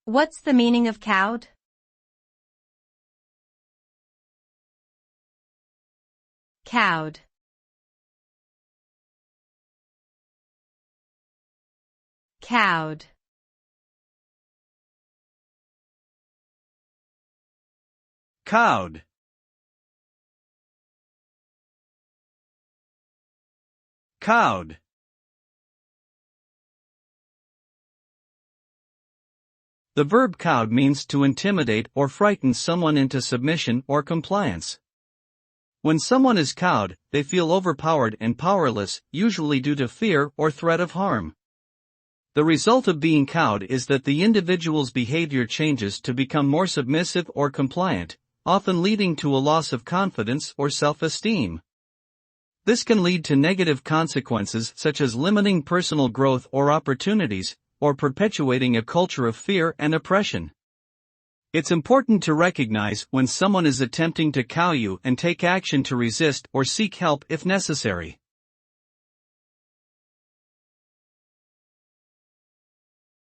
What's the meaning of cowed? Cowed. Cowed. Cowed. Cowed. The verb cowed means to intimidate or frighten someone into submission or compliance. When someone is cowed, they feel overpowered and powerless, usually due to fear or threat of harm. The result of being cowed is that the individual's behavior changes to become more submissive or compliant, often leading to a loss of confidence or self-esteem. This can lead to negative consequences such as limiting personal growth or opportunities, or perpetuating a culture of fear and oppression. It's important to recognize when someone is attempting to cow you and take action to resist or seek help if necessary.